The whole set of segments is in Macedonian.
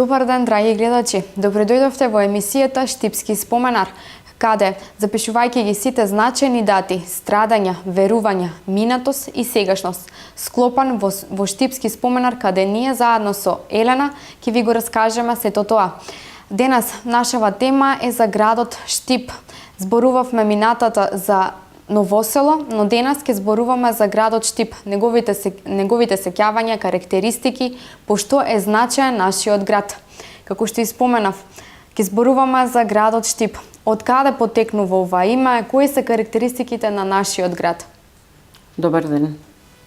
Добар ден, драги гледачи! Добре дојдовте во емисијата Штипски споменар, каде, запишувајќи ги сите значајни дати, страдања, верувања, минатост и сегашност, склопан во Штипски споменар, каде ние заедно со Елена ќе ви го раскажеме сето тоа. Денес нашава тема е за градот Штип. Зборувавме минатата за Новосело, но денес ќе зборуваме за градот Штип, неговите сеќавања, карактеристики, пошто е значаен нашиот град. Како што споменав, ќе зборуваме за градот Штип. Од каде потекнува ова име, кои се карактеристиките на нашиот град? Добар ден.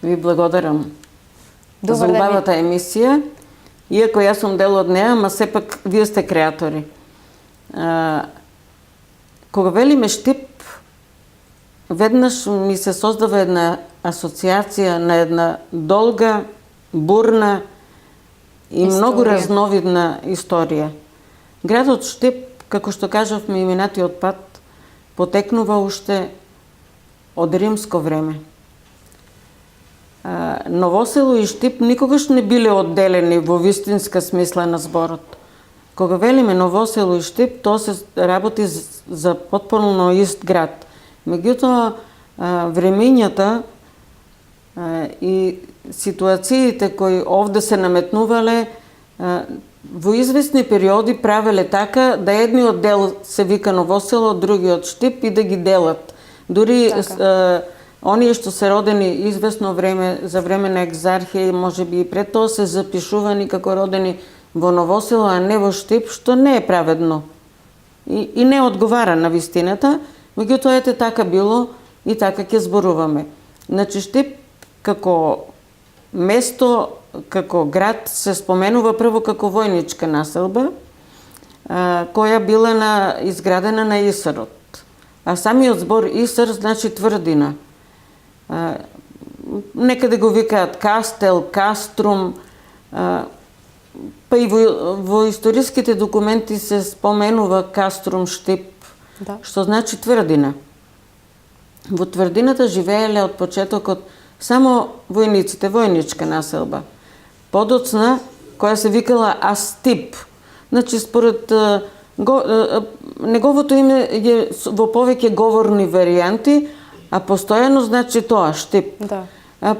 Ви благодарам Добар за ден. убавата емисија. Иако јас сум дел од неа, ама сепак вие сте креатори. Кога велиме Штип, веднаш ми се создава една асоциација на една долга, бурна и многу разновидна историја. Градот Штип, како што кажавме и минатиот пат, потекнува уште од римско време. Новосело и Штип никогаш не биле одделени во вистинска смисла на зборот. Кога велиме Новосело и Штип, тоа се работи за потполно ист град. Меѓутоа, времењата и ситуациите кои овде се наметнувале, во известни периоди правеле така да едниот дел се вика Новосело, другиот Штип и да ги делат. Дури оние што се родени известно време, за време на екзархија, можеби и пред тоа, се запишувани како родени во Новосело, а не во Штип, што не е праведно и не одговара на вистината. Меѓутоа, ете така било и така ќе зборуваме. Значи, Штип како место, како град се споменува прво како војничка населба, која била изградена на Исарот. А самиот збор Исар значи тврдина. Некаде го викаат кастел, каструм, па и во историските документи се споменува каструм Штип, што значи тврдина. Во тврдината живееле од почетокот само војниците, војничка населба. Подоцна, која се викала Астип. Значи, според неговото име е во повеќе говорни варијанти, а постојано значи тоа, Штип. Да.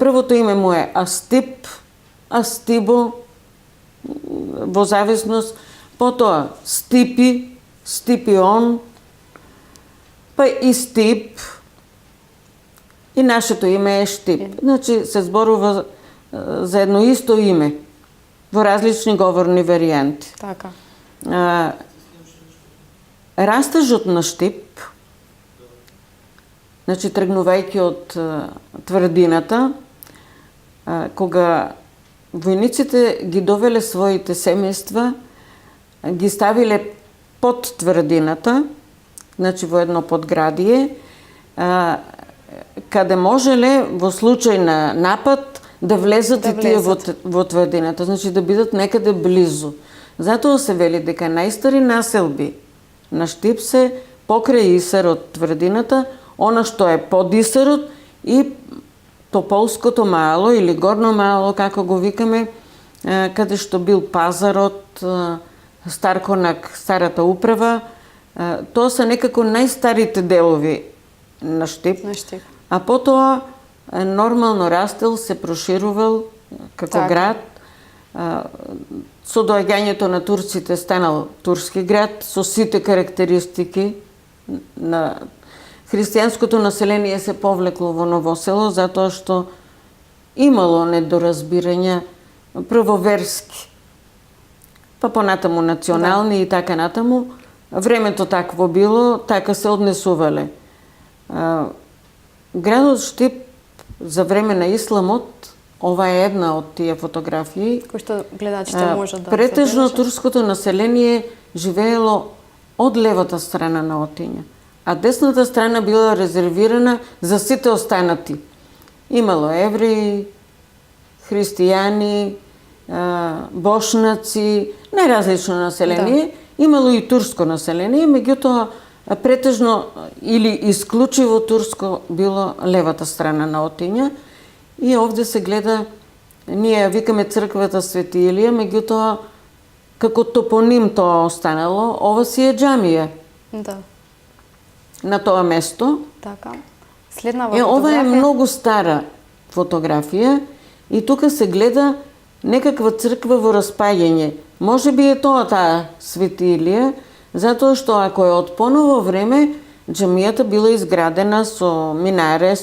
Првото име му е Астип, Астибо, во зависност, потоа Стипи, Стипион, па и Стип, и нашето име е Штип. Значи, се зборува за едно исто име, во различни говорни варијанти. Така. Растежот на Штип, значи, тргнувајќи од тврдината, кога војниците ги довеле своите семејства, ги ставиле под тврдината, значи во едно подградие, каде можеле во случај на напад да влезат и тие во тврдината, значи да бидат некаде близу. Затоа се вели дека најстари населби на Штип се покрај Исарот тврдината, она што е под Исарот и Тополското мало или Горно мало, како го викаме, каде што бил пазарот, Старконак, старата управа. Тоа се некако најстарите делови на Штип. А потоа нормално растел, се проширувал како град. Со доаѓањето на турците станал турски град со сите карактеристики на христијанското население се повлекло во Новосело затоа што имало недоразбирања прво верски, па понатаму национални и така натаму. Времето такво било, така се однесувале. Градот Штип за време на исламот, ова е една од тие фотографии, кој што гледачите можат да претежно турското население живеело од левата страна на Отиња, а десната страна била резервирана за сите останати. Имало евреи, христијани, бошнаци, најразлично население. Имало и турско население, меѓутоа претежно или исклучиво турско било левата страна на Отиња. И овде се гледа, ние ја викаме црквата Свети Илија, меѓутоа како топоним тоа останало, ова си е џамија Да, на тоа место. така. Следнава Ова е фотографија. многу стара фотографија и тука се гледа некаква црква во распаѓање. Може би е тоа таа Свети Илија, затоа што ако е од поново време, џамијата била изградена со минаре,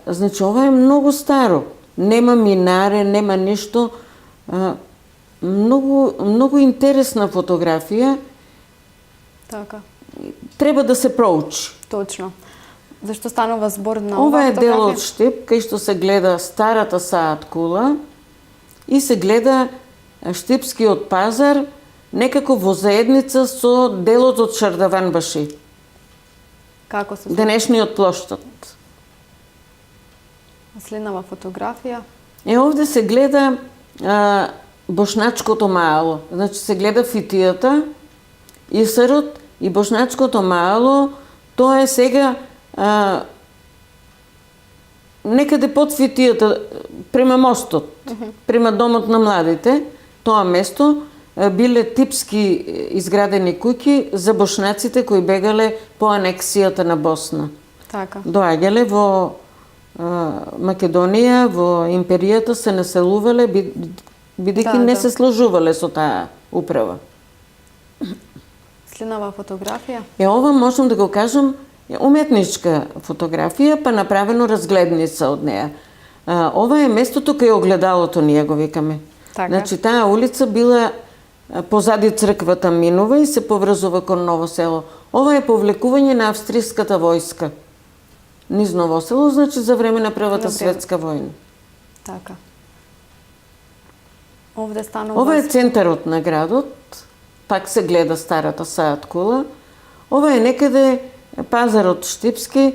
значи ова е многу старо. Нема минаре, нема ништо. Многу интересна фотографија. Така, Треба да се проучи. точно. Зашто станува збор на Ова оваа е дел од фотографија? Штип, кај што се гледа старата Саат кула и се гледа Штипскиот пазар некако во заедница со делот од Шардаванбаши, Како се денешниот плоштад. следнава фотографија? Овде се гледа Бошначкото маало. Значи се гледа Фитијата, Исарот и Бошначкото маало. Тоа е сега некаде под Фитијата, према мостот, према домот на младите. Тоа место биле типски изградени куќи за бошнаците кои бегале по анексијата на Босна. Така, Доаѓале во Македонија, во империјата се населувале, бидејќи не Да. се сложувале со таа управа. следнава фотографија? Ова можам да го кажам е уметничка фотографија, па направено разгледница од неа. Ова е местото кај огледалото, ние го викаме. Така. Значи, таа улица била позади црквата минува и се поврзува кон Ново село. Ова е повлекување на австриската војска низ Ново село, значи за време на Првата За време. светска војна. Така. Овде станува... Ова е центарот на градот, пак се гледа старата Саат кула. Ова е некаде пазарот Штипски,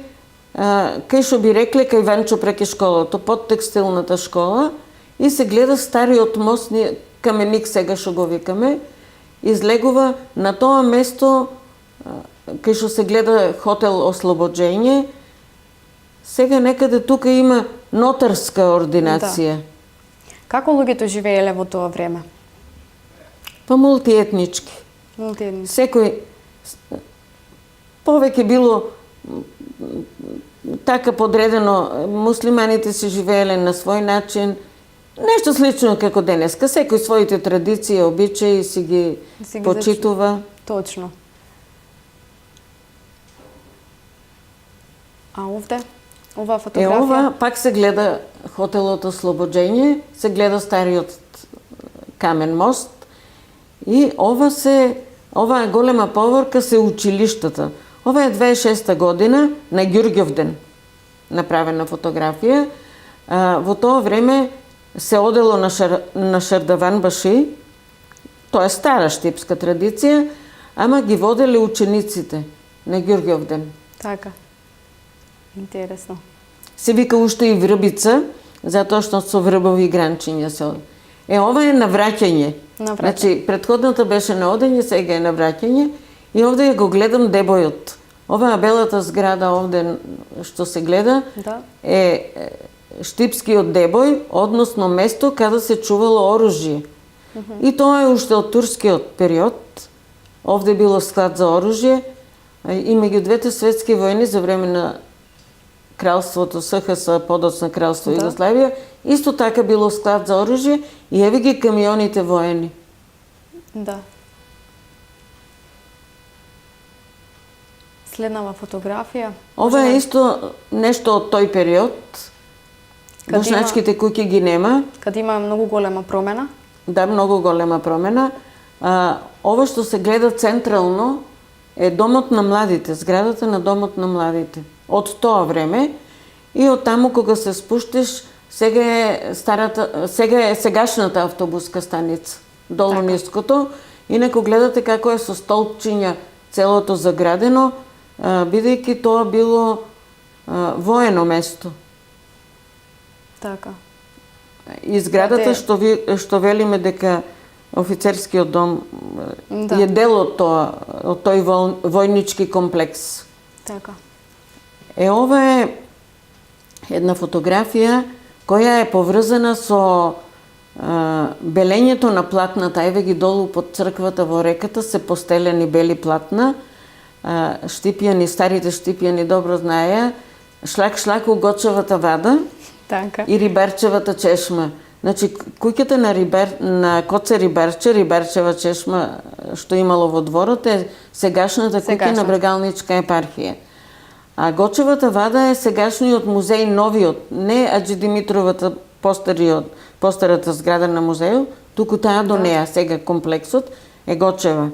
кај што би рекле кај Ванчо преке школото, под текстилната школа, и се гледа стариот мост, каменик сега што го викаме, излегува на тоа место кај што се гледа хотел Ослобоđenje. Сега некаде тука има нотарска ординација. Како луѓето живееле во тоа време? Па мултиетнички. Мултиетнички. Секој повеќе било така подредено, муслиманите си живееле на свој начин, нешто слично како денеска. Секој своите традиции, обичаи си ги почитува. Точно. А овде? Оваа фотографија? Ова пак се гледа хотелот Ослобоđenje, се гледа стариот камен мост и оваа голема поворка се училиштата. Ова е 26-та година на Ѓурѓовден направена фотографија. Во тоа време се одело на Шардаванбаши, тоа е стара штипска традиција, ама ги воделе учениците на Ѓурѓовден. Така. Интересно. Се вика уште и врбица, затоа што со врбови гранчиња се оди. Ова е навраќање. Значи, предходната беше на одење, сега е навраќање. И овде го гледам дебојот. Оваа белата зграда овде што се гледа е Штипскиот дебој, односно место каде се чувало оружје. И тоа е уште од турскиот период. Овде било склад за оружје и меѓу двете светски војни за време на кралството СХС, подоцна кралство Југославија, исто така било склад за оружје и еве ги камионите воени. Да. Следнава фотографија. Ова е исто нешто од тој период. Бошначките куќи ги нема. Каде има многу голема промена. Да, многу голема промена. Ова што се гледа централно е домот на младите, зградата на домот на младите. Од тоа време и од таму кога се спуштиш, сега е сегашната автобуска станица, долу ниското. Инаку гледате како е со столпчиња целото заградено, бидејќи тоа било воено место. Така. И зградата што велиме дека офицерскиот дом е дел од тој војнички комплекс. Така. Ова е една фотографија која е поврзана со белењето на платната, еве ги долу под црквата во реката се постелени бели платна. Штипјани, старите штипјани добро знаеа, шлак у Гочевата вада Така. и Рибарчевата чешма. Значи, куќата на Коце Рибарче, Рибарчева чешма, што имало во дворот, е сегашната куќа на Брегалничка епархија. А Гочевата вада е сегашниот музеј, новиот, не Аџи Димитровата постарата зграда на музејот, туку таа до неа, сега комплексот е Гочева.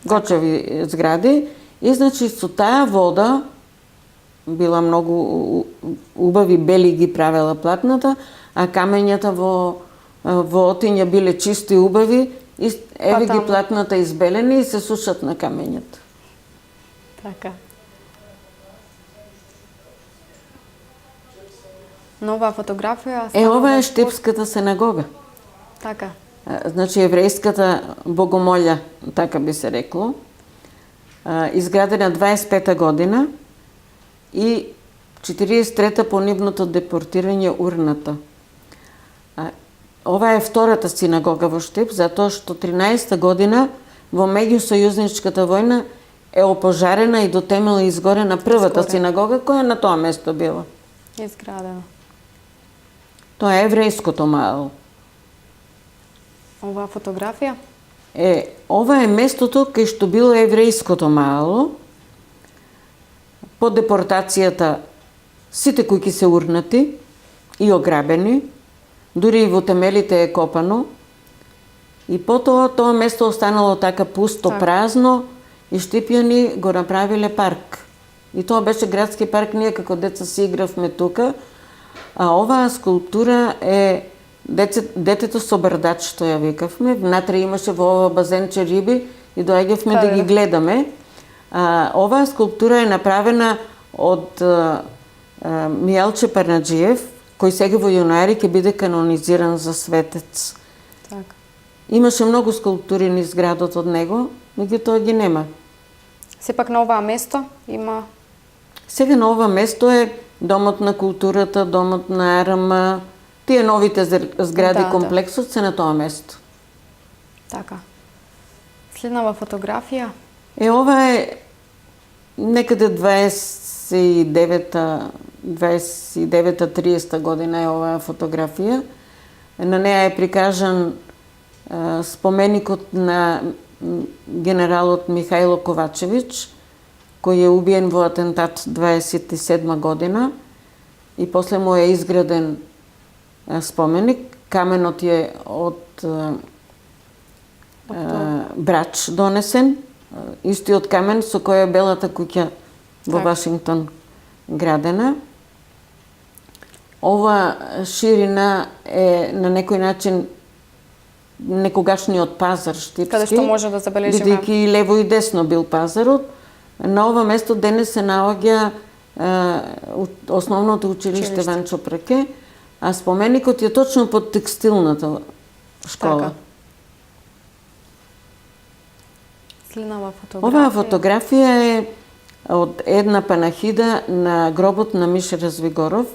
Гочеви згради. И значи со таа вода била многу убави бели ги правела платната, а камењата во Отиња биле чисти убави и еве ги платната избелени и се сушат на камењата. Така. Нова фотографија. Ова е Штипската синагога. Така. Значи еврејската богомолја, така би се рекло. Изградена 25-та година и 43-та по нивното депортирање урната. Ова е втората синагога во Штип, затоа што 13-та година во меѓусојузничката војна е опожарена и до темел изгорена првата синагога која на тоа место била. Изградена. Тоа е еврејското мало. Ова фотографија? Ова е местото кај што било еврејското мало. По депортацијата сите куќи се урнати и ограбени, дури и во темелите е копано. И потоа тоа место останало така пусто, празно и штипјани го направиле парк. И тоа беше градски парк, ние како деца си игравме тука. А оваа скулптура е детето со брдач, што ја викавме. Внатре имаше во ова базенче риби и доаѓавме да ги гледаме. Оваа скулптура е направена од Мијалче Парнаџиев, кој сега во јунари ќе биде канонизиран за светец. Така. Имаше многу скулптури низ градот од него, меѓутоа ги нема. Сепак на оваа место има... Сега на ова место е Домот на културата, Домот на АРМ, тие новите згради комплексот се на тоа место. Така. Следнава фотографија? Ова е некаде 29-30 година е оваа фотографија. На неа е прикажан споменикот на генералот Михајло Ковачевиќ, кој е убиен во атентат 27 година и после му е изграден споменик. Каменот е од Брач донесен, истиот камен со кој е Белата куќа во Вашингтон градена. Ова ширина е на некој начин некогашниот пазар штипски. Каде што може да забележиме. Бидејќи и лево и десно бил пазарот. На ова место денес се наоѓа основното училиште Ванчо Праке, а споменикот е точно под текстилната школа. Така. Следнава фотографија. Оваа фотографија е од една панахида на гробот на Мише Развигоров.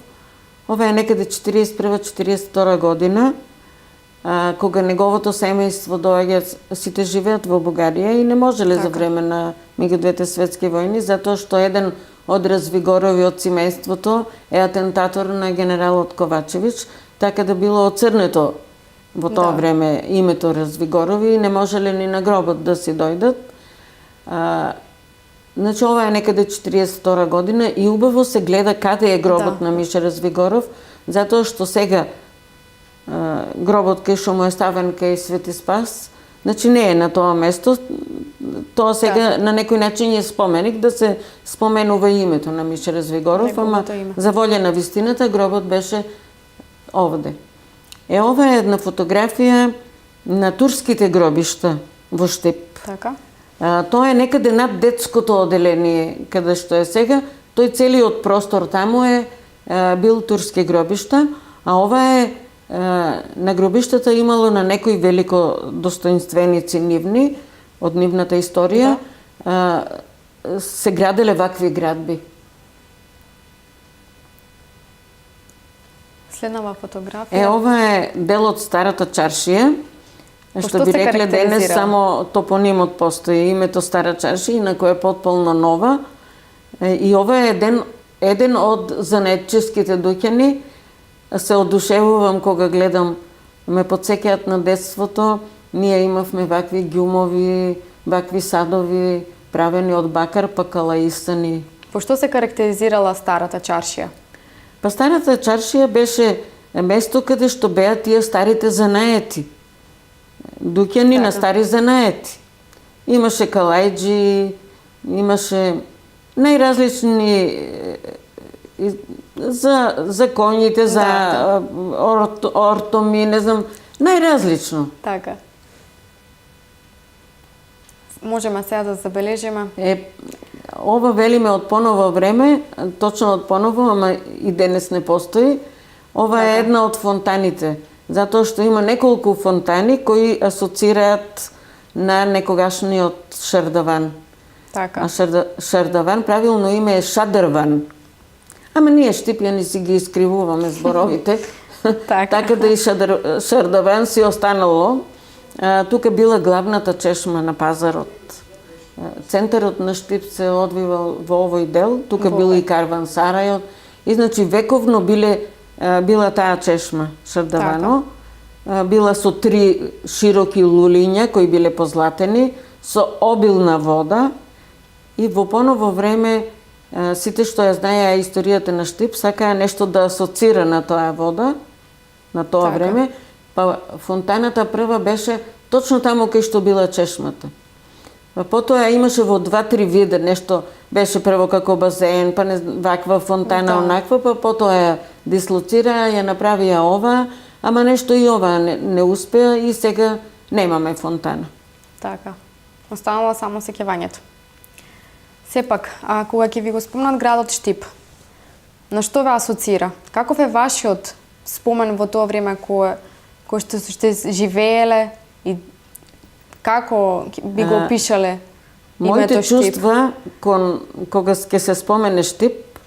Ова е некаде 41-42 година, кога неговото семејство доаѓа, сите живеат во Бугарија и не можеле за време на меѓу двете светски војни, затоа што еден од Развигорови од семејството е атентатор на генералот Ковачевиќ, така да било оцрнето во тоа време името Развигорови и не можеле ни на гробот да си дојдат. Значи, ова е некаде 42 година и убаво се гледа каде е гробот на Мише Развигоров, затоа што сега гробот кај што му е ставен кај Свети Спас, значи не е на тоа место, тоа сега на некој начин е споменик да се споменува името на Мише Развигоров, ама за волја на вистината гробот беше овде. Ова е една фотографија на турските гробишта во Штип. Така. Тоа е некаде над детското оделение, каде што е сега. Тој целиот простор таму е бил турски гробишта, а ова е на гробиштата имало на некои велико достоинственици нивни од нивната историја, се граделе вакви градби. Следнава фотографија. Ова е дел од старата чаршија. По Што што би се рекле денес карактеризира? само топонимот постои, името стара чаршија, инаку е потполно нова. И ова е еден од занаетчиските дуќани. Се одушевувам кога гледам, ме потсеќаат на детството. Ние имавме вакви ѓумови, вакви садови, правени од бакар, па калаисани. По што се карактеризирала старата чаршија? Па старата чаршија беше место каде што беа тие старите занаети. Дуќани на стари занаети. Имаше калајџи, имаше најразлични за коњите, за ортоми, не знам, најразлично. Така. Можеме сега да забележиме. Ова велиме од поново време, точно од поново, ама и денес не постои. Ова е една од фонтаните, затоа што има неколку фонтани кои асоцираат на некогашниот Шердаван. Така. А Шердаван, правилно име е Шадрван. Ама ние штипјани си ги искривуваме зборовите. Така да и Шердаван си останало. Тука била главната чешма на пазарот. Центарот на Штип се одвивал во овој дел, тука бил и карвансарајот. И значи вековно била таа чешма Шердавано. Била со 3 широки лулиња кои биле позлатени, со обилна вода. И во поново време сите што ја знаеа историјата на Штип сакаа нешто да асоцира на тоа вода, на тоа време. Па фонтаната прва беше точно таму кај што била чешмата. Потоа имаше во 2-3 вида, нешто беше прво како базен, па ваква фонтана, онаква, па потоа ја дислоцираа, ја направија ова, ама нешто и ова не успеа и сега немаме фонтана. Така. Останало само сеќавањето. Сепак, кога ќе ви го спомнат градот Штип, на што ве асоцира? Каков е вашиот спомен во тоа време кој што сте живееле и како би го опишале Моите името Штип? чувства кога ќе се спомене Штип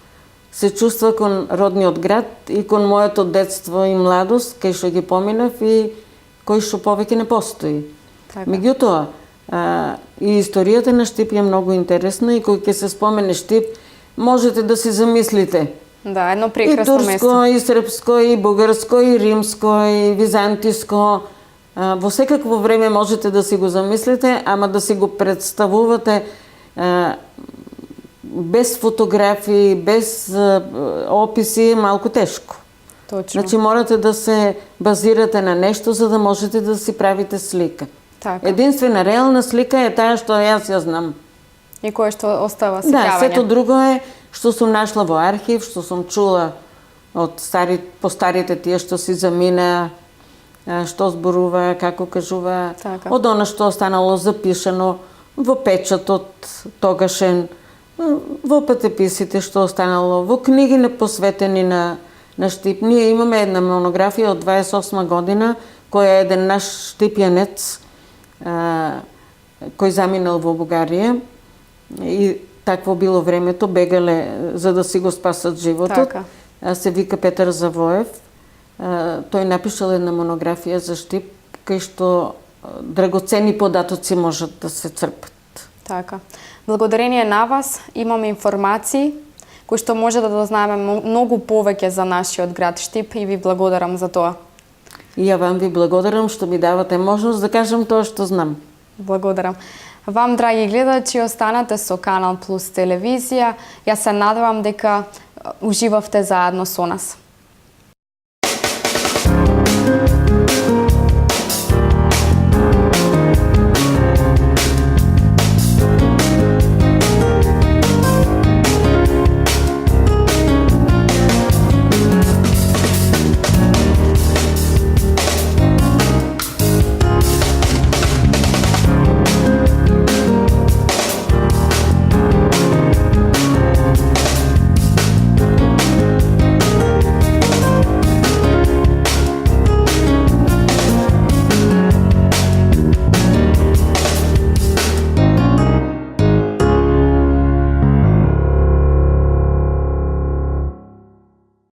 се чувства кон родниот град и кон моето детство и младост кај што ги поминав и кој што повеќе не постои. Така. Меѓутоа, и историјата на Штип е многу интересна и кога ќе се спомене Штип, можете да си замислите. Да, едно И прекрасно турско, место. и српско, и бугарско, и римско, и византиско. Во секакво време можете да си го замислите, ама да си го представувате без фотографии, без описи е малку тешко. Точно. Значи морате да се базирате на нешто за да можете да си правите слика. Така. Единствена реална слика е таа што јас ја знам. И кое што остава Да, сеќавање. сето друго е што сум нашла во архив, што сум чула од по старите тие што си заминаа, што зборува, како кажува, Така. од она што останало запишано во печатот тогашен, во патеписите што останало, во книги посветени на Штип. Ние имаме една монографија од 28 година, која е еден наш штипјанец кој заминал во Бугарија и такво било времето, бегале за да си го спасат животот. Така. Се вика Петар Завоев. Тој напишал една монографија за Штип, кај што драгоцени податоци можат да се црпат. Така. Благодарение на вас имаме информации кои што може да дознаеме многу повеќе за нашиот град Штип и ви благодарам за тоа. И ја вам ви благодарам што ми давате можност да кажам тоа што знам. Благодарам. Вам, драги гледачи, останете со Канал Плюс телевизија. Јас се надевам дека уживавте заедно со нас.